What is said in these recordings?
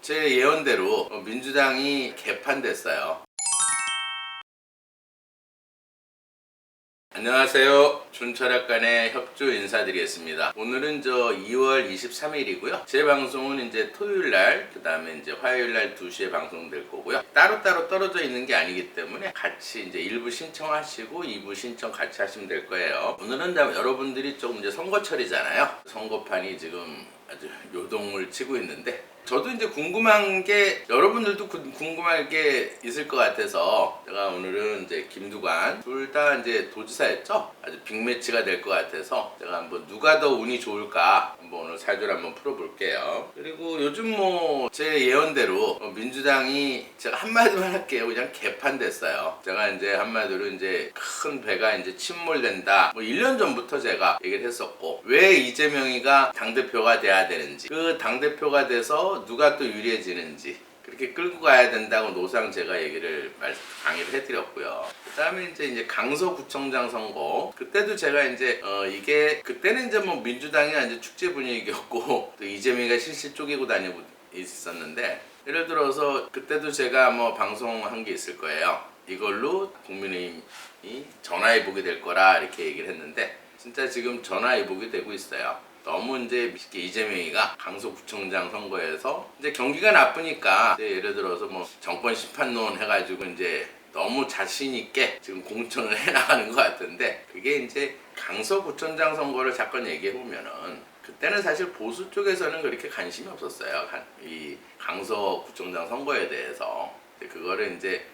제 예언대로 민주당이 개판됐어요. 안녕하세요. 준철학관의 협조 인사드리겠습니다. 오늘은 2월 23일이고요. 제 방송은 이제 토요일날, 그 다음에 이제 화요일날 2시에 방송될 거고요. 따로따로 떨어져 있는 게 아니기 때문에 같이 이제 1부 신청하시고 2부 신청 같이 하시면 될 거예요. 오늘은 여러분들이 조금 이제 선거철이잖아요. 선거판이 지금 아주 요동을 치고 있는데, 저도 이제 궁금한 게, 여러분들도 궁금할 게 있을 것 같아서 제가 오늘은 이제 김두관 둘 다 이제 도지사였죠. 아주 빅매치가 될 것 같아서 제가 한번 누가 더 운이 좋을까 한번 오늘 사주를 한번 풀어볼게요. 그리고 요즘 제 예언대로 민주당이, 제가 한마디만 할게요. 그냥 개판됐어요. 제가 이제 한마디로 이제 큰 배가 이제 침몰된다. 1년 전부터 제가 얘기를 했었고, 왜 이재명이가 당대표가 돼야 되는지, 그 당대표가 돼서 누가 또 유리해지는지, 그렇게 끌고 가야 된다고 노상 제가 강의를 해드렸고요. 그 다음에 이제 강서구청장 선거, 그때도 제가 이제 이게 그때는 이제 민주당이 이제 축제 분위기였고 또 이재명이가 실실 쪼개고 다니고 있었는데, 예를 들어서 그때도 제가 방송한 게 있을 거예요. 이걸로 국민의힘이 전화위복이 될 거라 이렇게 얘기를 했는데, 진짜 지금 전화위복이 되고 있어요. 너무 이제 이재명이가 강서구청장 선거에서 이제 경기가 나쁘니까, 이제 예를 들어서 정권 심판론 해가지고 이제 너무 자신있게 지금 공천을 해나가는 것 같은데, 그게 이제 강서구청장 선거를 잠깐 얘기해보면은, 그때는 사실 보수 쪽에서는 그렇게 관심이 없었어요. 이 강서구청장 선거에 대해서. 그거를 이제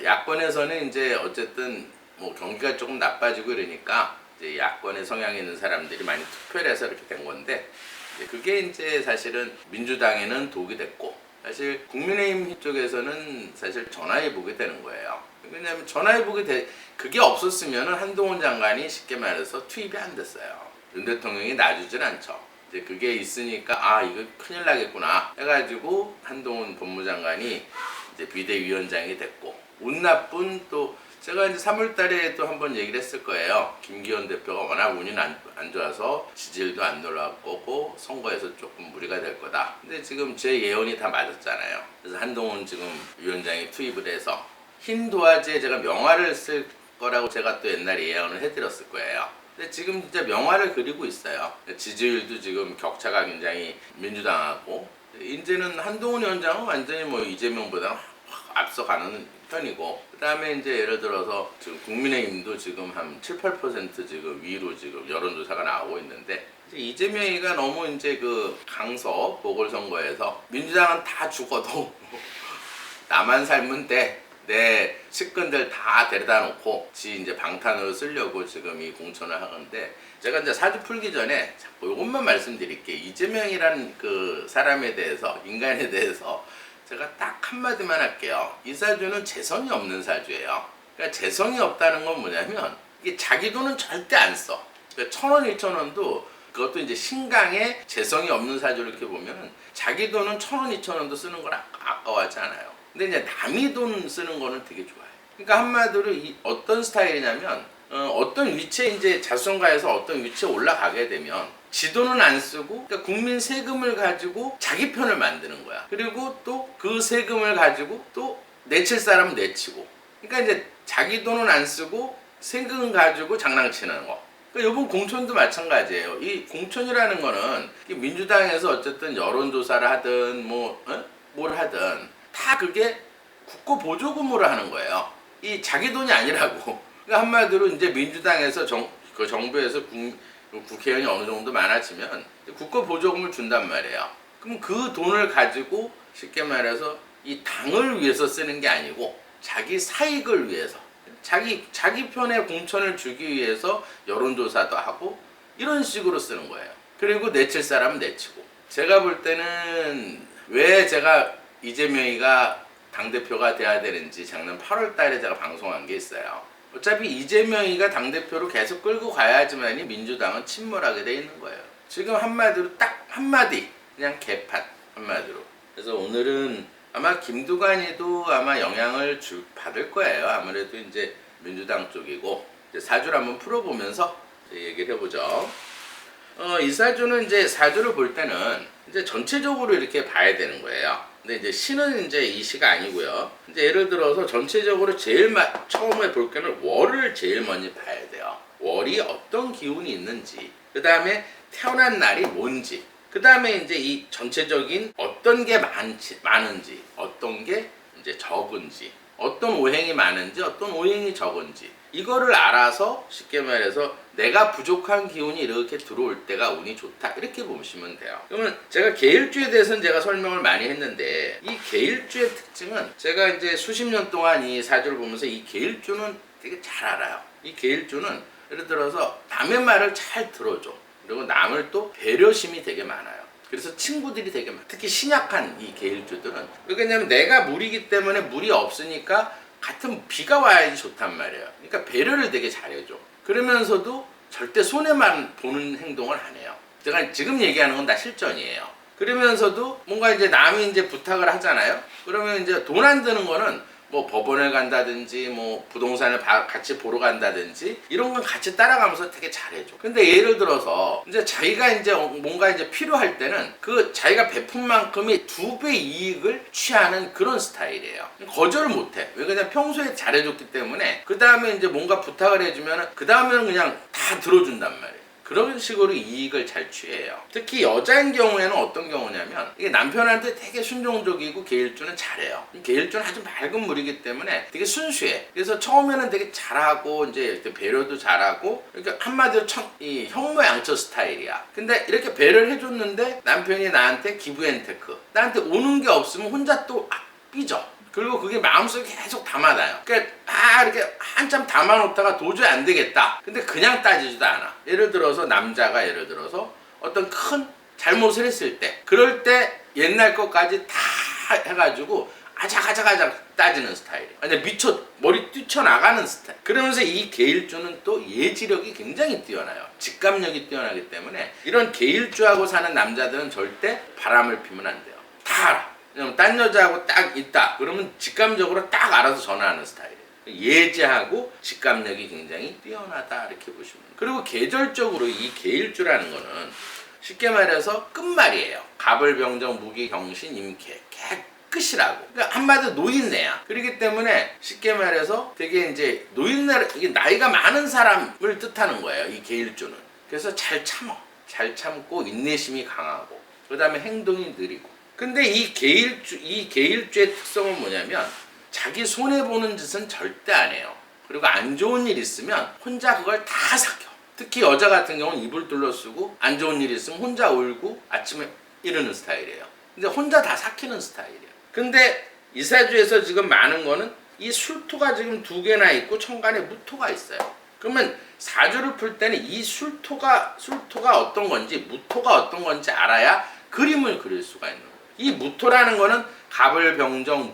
야권에서는 이제 어쨌든 경기가 조금 나빠지고 이러니까 이제 야권의 성향이 있는 사람들이 많이 투표를 해서 이렇게 된 건데, 그게 이제 사실은 민주당에는 독이 됐고, 사실 국민의힘 쪽에서는 사실 전화위복이 되는 거예요. 왜냐하면 그게 없었으면 한동훈 장관이 쉽게 말해서 투입이 안 됐어요. 윤 대통령이 놔주질 않죠. 이제 그게 있으니까 이거 큰일 나겠구나 해가지고 한동훈 법무장관이 이제 비대위원장이 됐고, 운 나쁜, 또 제가 이제 3월 달에 또 한번 얘기를 했을 거예요. 김기현 대표가 워낙 운이 안 좋아서 지지율도 안 올라갈 거고 선거에서 조금 무리가 될 거다. 근데 지금 제 예언이 다 맞았잖아요. 그래서 한동훈 지금 위원장이 투입을 해서 흰 도화지에 제가 명화를 쓸 거라고 제가 또 옛날에 예언을 해드렸을 거예요. 근데 지금 진짜 명화를 그리고 있어요. 지지율도 지금 격차가 굉장히 민주당하고, 이제는 한동훈 위원장은 완전히 이재명보다 확 앞서가는 편이고, 그 다음에 이제 예를 들어서 지금 국민의힘도 지금 한 7, 8% 지금 위로 지금 여론조사가 나오고 있는데, 이재명이가 너무 이제 그 강서 보궐선거에서 민주당은 다 죽어도 나만 살면 돼, 내 측근들 다 데려다 놓고 지 이제 방탄으로 쓰려고 지금 이 공천을 하는데, 제가 이제 사주 풀기 전에 자꾸 이것만 말씀드릴게요. 이재명이라는 그 사람에 대해서, 인간에 대해서 제가 딱 한마디만 할게요. 이 사주는 재성이 없는 사주예요. 그러니까 재성이 없다는 건 뭐냐면, 이게 자기 돈은 절대 안 써. 그러니까 1,000원, 2,000원도, 그것도 이제 신강에 재성이 없는 사주를 이렇게 보면은 자기 돈은 1,000원, 2,000원도 쓰는 걸 아까워하지 않아요. 근데 이제 남이 돈 쓰는 거는 되게 좋아해요. 그러니까 한마디로 어떤 스타일이냐면, 어떤 위치에 이제 자수성가해서 어떤 위치에 올라가게 되면 지 돈은 안 쓰고, 그러니까 국민 세금을 가지고 자기 편을 만드는 거야. 그리고 또 그 세금을 가지고 또 내칠 사람은 내치고, 그러니까 이제 자기 돈은 안 쓰고 세금 가지고 장난치는 거. 그러니까 이번 공천도 마찬가지예요. 이 공천이라는 거는 민주당에서 어쨌든 여론조사를 하든 뭘 하든 다 그게 국고 보조금으로 하는 거예요. 이 자기 돈이 아니라고. 그러니까 한마디로 이제 민주당에서 그 정부에서 국회의원이 어느 정도 많아지면 국고 보조금을 준단 말이에요. 그럼 그 돈을 가지고 쉽게 말해서 이 당을 위해서 쓰는 게 아니고 자기 사익을 위해서, 자기 편에 공천을 주기 위해서 여론조사도 하고 이런 식으로 쓰는 거예요. 그리고 내칠 사람은 내치고. 제가 볼 때는 왜 제가 이재명이가 당대표가 돼야 되는지 작년 8월 달에 제가 방송한 게 있어요. 어차피 이재명이가 당대표로 계속 끌고 가야지만이 민주당은 침몰하게 돼 있는 거예요. 지금 한마디로 딱 한마디, 그냥 개판 한마디로. 그래서 오늘은 아마 김두관이도 아마 영향을 받을 거예요. 아무래도 이제 민주당 쪽이고, 이제 사주를 한번 풀어보면서 얘기를 해보죠. 이 사주는 이제 사주를 볼 때는 이제 전체적으로 이렇게 봐야 되는 거예요. 근데 이제 시는 이제 이 시가 아니고요. 이제 예를 들어서 전체적으로 제일 처음에 볼 때는 월을 제일 먼저 봐야 돼요. 월이 어떤 기운이 있는지, 그 다음에 태어난 날이 뭔지, 그 다음에 이제 이 전체적인 어떤 게 많은지, 어떤 게 이제 적은지, 어떤 오행이 많은지, 어떤 오행이 적은지, 이거를 알아서 쉽게 말해서 내가 부족한 기운이 이렇게 들어올 때가 운이 좋다, 이렇게 보시면 돼요. 그러면 제가 계일주에 대해서는 제가 설명을 많이 했는데, 이 계일주의 특징은 제가 이제 수십 년 동안 이 사주를 보면서 이 계일주는 되게 잘 알아요. 이 계일주는 예를 들어서 남의 말을 잘 들어줘. 그리고 남을 또 배려심이 되게 많아요. 그래서 친구들이 되게 많아요. 특히 신약한 이 계일주들은. 왜냐면 내가 물이기 때문에 물이 없으니까 같은 비가 와야지 좋단 말이에요. 그러니까 배려를 되게 잘해줘. 그러면서도 절대 손해만 보는 행동을 안 해요. 제가 지금 얘기하는 건 다 실전이에요. 그러면서도 뭔가 이제 남이 이제 부탁을 하잖아요. 그러면 이제 돈 안 드는 거는 뭐 법원을 간다든지 뭐 부동산을 같이 보러 간다든지 이런 건 같이 따라가면서 되게 잘해줘. 근데 예를 들어서 이제 자기가 이제 뭔가 이제 필요할 때는 그 자기가 베푼 만큼의 2배 이익을 취하는 그런 스타일이에요. 거절을 못해. 왜 그냥 평소에 잘해줬기 때문에 그 다음에 이제 뭔가 부탁을 해주면 그 다음에는 그냥 다 들어준단 말이에요. 그런 식으로 이익을 잘 취해요. 특히 여자인 경우에는 어떤 경우냐면 이게 남편한테 되게 순종적이고 계일주는 잘해요. 계일주는 아주 맑은 물이기 때문에 되게 순수해. 그래서 처음에는 되게 잘하고 이제 배려도 잘하고 이렇게 한마디로 이 형모양처 스타일이야. 근데 이렇게 배려를 해줬는데 남편이 나한테 기브앤테크, 나한테 오는 게 없으면 혼자 또 삐져. 그리고 그게 마음속에 계속 담아놔요. 그러니까 이렇게 한참 담아놓다가 도저히 안 되겠다. 근데 그냥 따지지도 않아. 예를 들어서 남자가 예를 들어서 어떤 큰 잘못을 했을 때, 그럴 때 옛날 것까지 다 해가지고 아작아작 따지는 스타일이에요. 완전 머리 뛰쳐나가는 스타일. 그러면서 이 계일주는 또 예지력이 굉장히 뛰어나요. 직감력이 뛰어나기 때문에 이런 계일주하고 사는 남자들은 절대 바람을 피면 안 돼요. 다 알아. 딴 여자하고 딱 있다 그러면 직감적으로 딱 알아서 전화하는 스타일이에요. 예지하고 직감력이 굉장히 뛰어나다, 이렇게 보시면. 그리고 계절적으로 이 계일주라는 거는 쉽게 말해서 끝말이에요. 갑을병정 무기경신 임계 끝이라고. 그러니까 한마디로 노인네야. 그렇기 때문에 쉽게 말해서 되게 이제 노인네, 이게 나이가 많은 사람을 뜻하는 거예요, 이 계일주는. 그래서 잘 참고 인내심이 강하고 그 다음에 행동이 느리고. 근데 이 계일주의 특성은 뭐냐면 자기 손해보는 짓은 절대 안 해요. 그리고 안 좋은 일 있으면 혼자 그걸 다 삭혀. 특히 여자 같은 경우는 입을 둘러쓰고 안 좋은 일 있으면 혼자 울고 아침에 이러는 스타일이에요. 근데 혼자 다 삭히는 스타일이에요. 근데 이 사주에서 지금 많은 거는 이 술토가 지금 2개나 있고 천간에 무토가 있어요. 그러면 사주를 풀 때는 이 술토가 어떤 건지 무토가 어떤 건지 알아야 그림을 그릴 수가 있는 거예요. 이 무토라는 거는 갑을병정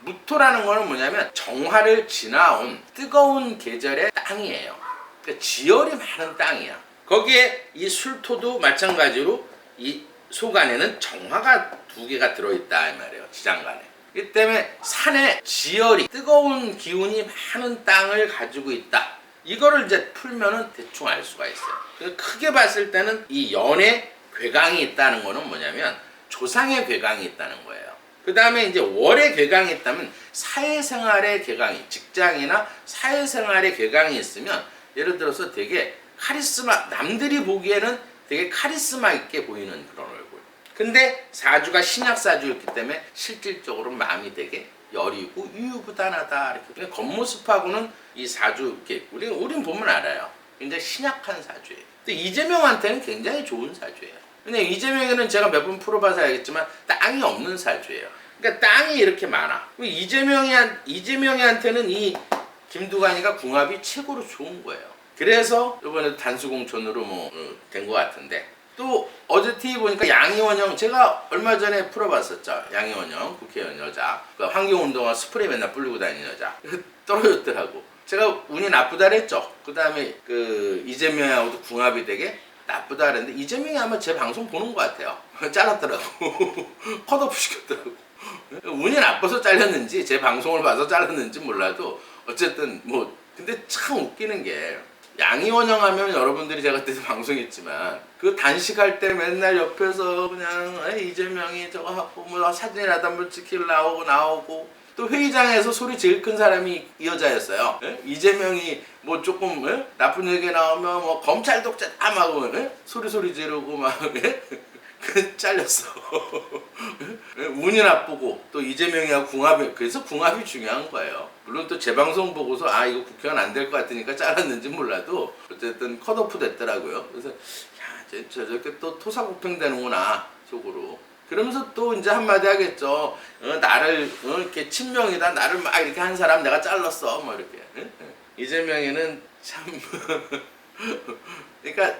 무토라는 거는 뭐냐면 정화를 지나온 뜨거운 계절의 땅이에요. 그러니까 지열이 많은 땅이야. 거기에 이 술토도 마찬가지로 이 속안에는 정화가 2개가 들어있다 이 말이에요. 지장간에. 이 때문에 산에 지열이 뜨거운 기운이 많은 땅을 가지고 있다. 이거를 이제 풀면은 대충 알 수가 있어요. 크게 봤을 때는 이 연에 괴강이 있다는 거는 뭐냐면 조상의 괴강이 있다는 거예요. 그 다음에 이제 월의 괴강이 있다면 사회생활의 괴강이, 직장이나 사회생활의 괴강이 있으면 예를 들어서 되게 남들이 보기에는 되게 카리스마 있게 보이는 그런 얼굴. 근데 사주가 신약사주였기 때문에 실질적으로 마음이 되게 여리고 유유부단하다, 이렇게. 겉모습하고는 이 사주 이렇게 우린 보면 알아요. 굉장히 신약한 사주예요. 근데 이재명한테는 굉장히 좋은 사주예요. 근데 이재명에는 제가 몇 번 풀어봐서 알겠지만 땅이 없는 사주예요. 그러니까 땅이 이렇게 많아. 이재명이한테는 이 김두관이가 궁합이 최고로 좋은 거예요. 그래서 이번에 단수공천으로 된 것 같은데, 또 어제 TV 보니까 양이원영, 제가 얼마 전에 풀어봤었죠. 양이원영 국회의원 여자, 그 환경운동화 스프레이 맨날 뿌리고 다니는 여자 떨어졌더라고. 제가 운이 나쁘다 그랬죠. 그 다음에 그 이재명하고도 궁합이 되게 나쁘다 그랬는데 이재명이 아마 제 방송 보는 것 같아요. 잘랐더라고. 컷오프 시켰더라고. 운이 나빠서 잘렸는지 제 방송을 봐서 잘랐는지 몰라도 어쨌든 근데 참 웃기는 게 양이원형하면 여러분들이 제가 그때도 방송했지만 그 단식할 때 맨날 옆에서 그냥 이재명이 저거 하고 뭐 사진이라도 한번 찍힐 나오고 또 회의장에서 소리 제일 큰 사람이 이 여자였어요. 이재명이 뭐 조금 나쁜 얘기 나오면 뭐 검찰 독재 하고 소리 지르고 막 잘렸어. 운이 나쁘고 또 이재명이하고 궁합이, 그래서 궁합이 중요한 거예요. 물론 또 재방송 보고서 이거 국회의원 안 될 것 같으니까 잘랐는지 몰라도 어쨌든 컷오프 됐더라고요. 그래서 야, 저렇게 또 토사구팽 되는구나 속으로. 그러면서 또 이제 한마디 하겠죠. 나를 이렇게 친명이다, 나를 막 이렇게 한 사람 내가 잘랐어, 뭐 이렇게. 이재명이는 참 그러니까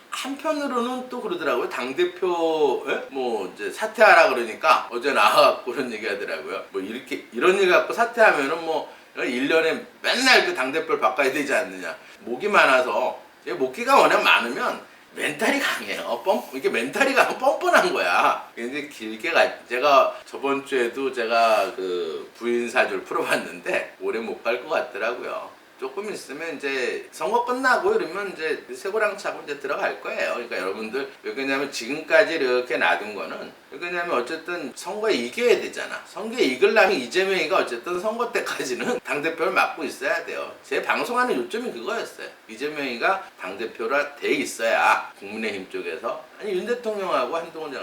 한편으로는 또 그러더라고요. 당대표 뭐 이제 사퇴하라 그러니까 어제 나와갖고 그런 얘기 하더라고요. 뭐 이렇게 이런 얘기 갖고 사퇴하면은 뭐 1년에 맨날 그 당대표를 바꿔야 되지 않느냐. 목이 많아서 목기가 워낙 많으면 멘탈이 강해요. 이게 멘탈이 뻔뻔한 거야. 근데 길게 제가 저번 주에도 제가 그 부인 사주를 풀어봤는데 오래 못 갈 것 같더라고요. 조금 있으면 이제 선거 끝나고 이러면 이제 쇠고랑 차고 이제 들어갈 거예요. 그러니까 여러분들 왜 그러냐면 지금까지 이렇게 놔둔 거는 왜 그러냐면 어쨌든 선거에 이겨야 되잖아. 선거에 이기려면 이재명이가 어쨌든 선거 때까지는 당대표를 맡고 있어야 돼요. 제 방송하는 요점이 그거였어요. 이재명이가 당대표라 돼 있어야 국민의힘 쪽에서 윤 대통령하고 한동훈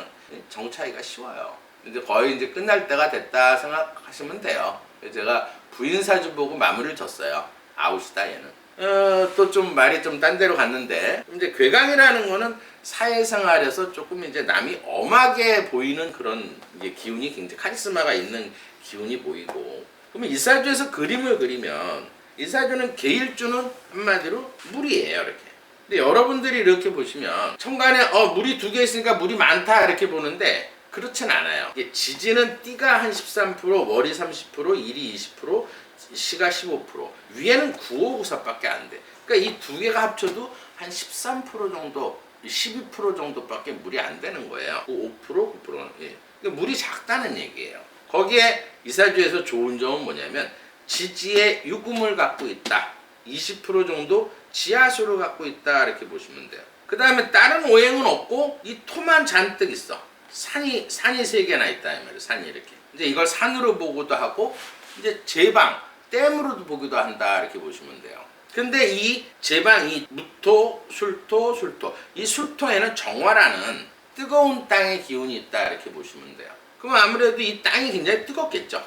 정 차이가 쉬워요. 이제 거의 이제 끝날 때가 됐다 생각하시면 돼요. 제가 부인 사주 보고 마무리를 졌어요. 아웃이다 얘는. 또 좀 말이 좀 딴 데로 갔는데 이제 괴강이라는 거는 사회생활에서 조금 이제 남이 엄하게 보이는 그런 이제 기운이 굉장히 카리스마가 있는 기운이 보이고, 그러면 이 사주에서 그림을 그리면 이 사주는 계일주는 한마디로 물이에요 이렇게. 근데 여러분들이 이렇게 보시면 천간에 물이 2개 있으니까 물이 많다 이렇게 보는데 그렇진 않아요. 이게 지지는 띠가 한 13%, 월이 30%, 일이 20%, 시가 15%, 위에는 9, 5, 9사밖에 안 돼. 그러니까 이 두 개가 합쳐도 한 13% 정도, 12% 정도밖에 물이 안 되는 거예요. 5%, 9%는. 예. 그러니까 물이 작다는 얘기예요. 거기에 이사주에서 좋은 점은 뭐냐면 지지에 유금을 갖고 있다. 20% 정도 지하수를 갖고 있다 이렇게 보시면 돼요. 그 다음에 다른 오행은 없고 이 토만 잔뜩 있어. 산이 3개나 있다 이 말이에요. 산이 이렇게. 이제 이걸 산으로 보고도 하고 이제 제방, 댐으로도 보기도 한다 이렇게 보시면 돼요. 근데 이 제방이 무토, 술토, 이 술토에는 정화라는 뜨거운 땅의 기운이 있다 이렇게 보시면 돼요. 그럼 아무래도 이 땅이 굉장히 뜨겁겠죠.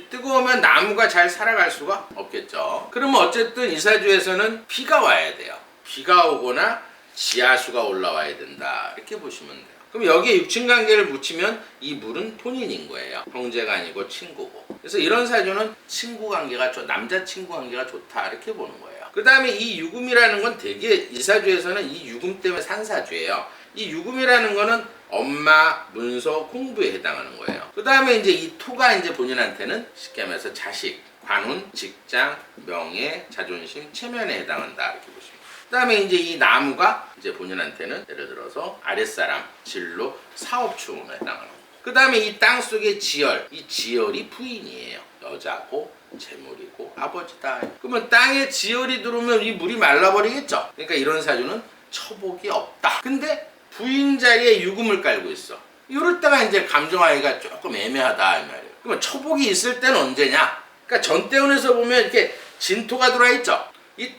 뜨거우면 나무가 잘 살아갈 수가 없겠죠. 그러면 어쨌든 이사주에서는 비가 와야 돼요. 비가 오거나 지하수가 올라와야 된다 이렇게 보시면 돼요. 그럼 여기에 육친관계를 붙이면 이 물은 본인인 거예요. 형제가 아니고 친구고. 그래서 이런 사주는 친구관계가 남자친구 관계가 좋다 이렇게 보는 거예요. 그 다음에 이 유금이라는 건 되게 이 사주에서는 이 유금 때문에 산 사주예요. 이 유금이라는 거는 엄마, 문서, 공부에 해당하는 거예요. 그 다음에 이제 이 토가 이제 본인한테는 쉽게 말해서 자식, 관운, 직장, 명예, 자존심, 체면에 해당한다 이렇게 보시면 돼요. 그 다음에 이제 이 나무가 이제 본인한테는 예를 들어서 아랫사람, 진로, 사업충에 해당하는 거예요. 그 다음에 이 땅 속의 지열, 이 지열이 부인이에요. 여자고 재물이고 아버지다. 그러면 땅에 지열이 들어오면 이 물이 말라버리겠죠. 그러니까 이런 사주는 처복이 없다. 근데 부인 자리에 유금을 깔고 있어. 이럴 때가 이제 감정하기가 조금 애매하다 이 말이에요. 그러면 처복이 있을 때는 언제냐? 그러니까 전대운에서 보면 이렇게 진토가 들어와 있죠. 이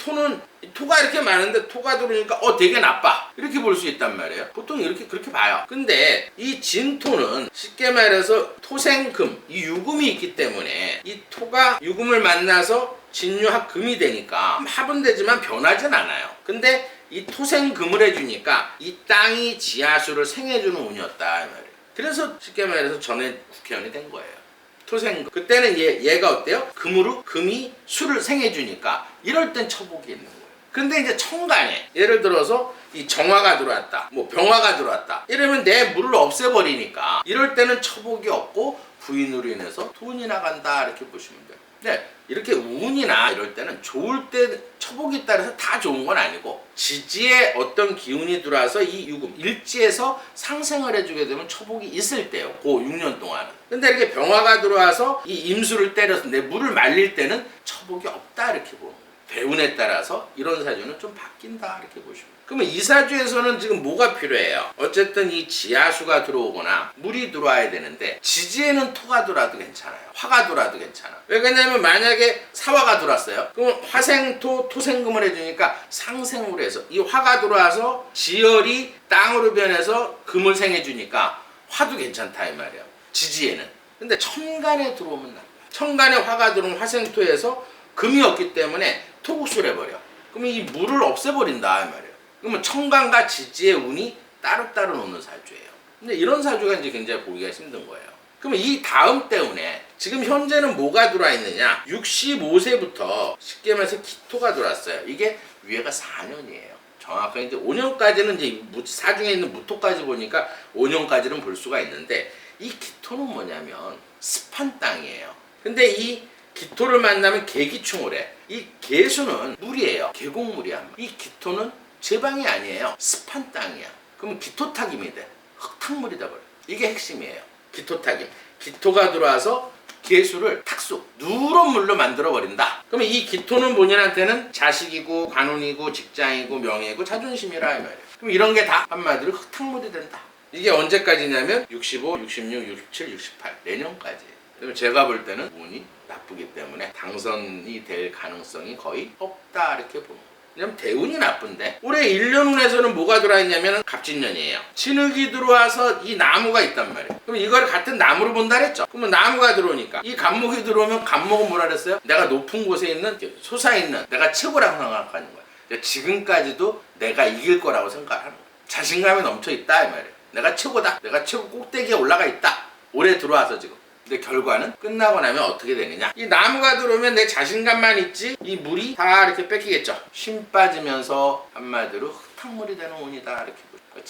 토가 이렇게 많은데 토가 들어오니까 되게 나빠 이렇게 볼 수 있단 말이에요. 보통 그렇게 봐요. 근데 이 진토는 쉽게 말해서 토생금, 이 유금이 있기 때문에 이 토가 유금을 만나서 진유합금이 되니까 합은 되지만 변하진 않아요. 근데 이 토생금을 해주니까 이 땅이 지하수를 생해주는 운이었다 이 말이에요. 그래서 쉽게 말해서 전에 국회의원이 된 거예요. 토생금. 그때는 얘가 어때요? 금이 수를 생해주니까 이럴 땐 처복이 있는 거예요. 근데 이제 천간에 예를 들어서 이 정화가 들어왔다, 뭐 병화가 들어왔다 이러면 내 물을 없애버리니까 이럴 때는 처복이 없고 부인으로 인해서 돈이 나간다 이렇게 보시면 돼요. 근데 이렇게 운이나 이럴 때는 좋을 때 처복이 따라서 다 좋은 건 아니고 지지에 어떤 기운이 들어와서 이 유금 일지에서 상생을 해주게 되면 처복이 있을 때요. 그 6년 동안은. 근데 이렇게 병화가 들어와서 이 임수를 때려서 내 물을 말릴 때는 처복이 없다 이렇게 보는 거예요. 대운에 따라서 이런 사주는 좀 바뀐다 이렇게 보시면. 그러면 이 사주에서는 지금 뭐가 필요해요? 어쨌든 이 지하수가 들어오거나 물이 들어와야 되는데 지지에는 토가 들어와도 괜찮아요. 화가 들어와도 괜찮아. 왜 그러냐면 만약에 사화가 들어왔어요. 그러면 화생토 토생금을 해주니까 상생으로 해서 이 화가 들어와서 지열이 땅으로 변해서 금을 생해주니까 화도 괜찮다 이 말이에요. 지지에는. 근데 천간에 들어오면 나빠요. 천간에 화가 들어오면 화생토에서 금이 없기 때문에 토국수를 해버려. 그러면 이 물을 없애버린다 이 말이에요. 그러면 천간과 지지의 운이 따로따로 노는 사주예요. 근데 이런 사주가 이제 굉장히 보기가 힘든 거예요. 그러면 이 다음 때문에 지금 현재는 뭐가 들어와 있느냐? 65세부터 쉽게 말해서 기토가 들어왔어요. 이게 위에가 4년이에요. 정확하게 이제 5년까지는 이제 사중에 있는 무토까지 보니까 5년까지는 볼 수가 있는데 이 기토는 뭐냐면 습한 땅이에요. 근데 이 기토를 만나면 계기충을 해. 이 계수는 물이에요. 계곡물이야. 이 기토는 제방이 아니에요. 습한 땅이야. 그러면 기토탁임이 돼. 흙탕물이 돼버려. 이게 핵심이에요. 기토탁임. 기토가 들어와서 계수를 탁수, 누런 물로 만들어버린다. 그러면 이 기토는 본인한테는 자식이고 관운이고 직장이고 명예고 자존심이라 이 말이에요. 그럼 이런 게 다 한마디로 흙탕물이 된다. 이게 언제까지냐면 65, 66, 67, 68 내년까지. 그러면 제가 볼 때는 운이 나쁘기 때문에 당선이 될 가능성이 거의 없다 이렇게 보는 거예요. 왜냐면 대운이 나쁜데 올해 1년운에서는 뭐가 들어있냐면 갑진년이에요. 진흙이 들어와서 이 나무가 있단 말이에요. 그럼 이걸 같은 나무로 본다 그랬죠. 그러면 나무가 들어오니까 이 간목이 들어오면 간목은 뭐라 그랬어요? 내가 높은 곳에 있는 솟아있는 내가 최고라고 생각하는 거야. 지금까지도 내가 이길 거라고 생각하는 거야. 자신감이 넘쳐 있다 이 말이에요. 내가 최고다. 내가 최고 꼭대기에 올라가 있다. 올해 들어와서 지금. 근데 결과는 끝나고 나면 어떻게 되느냐? 이 나무가 들어오면 내 자신감만 있지 이 물이 다 이렇게 뺏기겠죠. 심 빠지면서 한마디로 흙탕물이 되는 운이다 이렇게 보죠.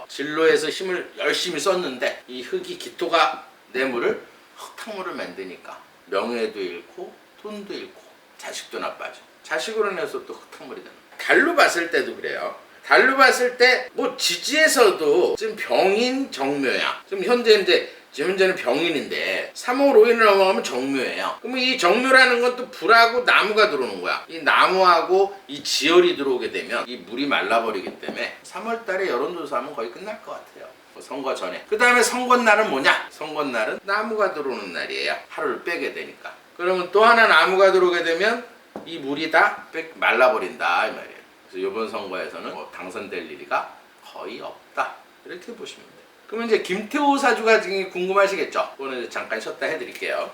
진로에서 힘을 열심히 썼는데 이 흙이 기토가 내 물을 흙탕물을 만드니까 명예도 잃고 돈도 잃고 자식도 나빠져. 자식으로 인해서 또 흙탕물이 되는 거예요. 달로 봤을 때도 그래요. 달로 봤을 때 뭐 지지에서도 지금 병인 정묘야. 지금 현재는 병인인데 3월 5일을 넘어가면 정묘예요. 그러면 이 정묘라는 건 또 불하고 나무가 들어오는 거야. 이 나무하고 이 지열이 들어오게 되면 이 물이 말라버리기 때문에 3월 달에 여론조사하면 거의 끝날 것 같아요. 선거 전에. 그 다음에 선거날은 뭐냐? 선거날은 나무가 들어오는 날이에요. 하루를 빼게 되니까. 그러면 또 하나 나무가 들어오게 되면 이 물이 다 말라버린다 이 말이에요. 그래서 이번 선거에서는 당선될 일이가 거의 없다. 이렇게 보시면 돼요. 그러면 이제 김태호 사주가 지금 궁금하시겠죠? 오늘 잠깐 쉬었다 해드릴게요.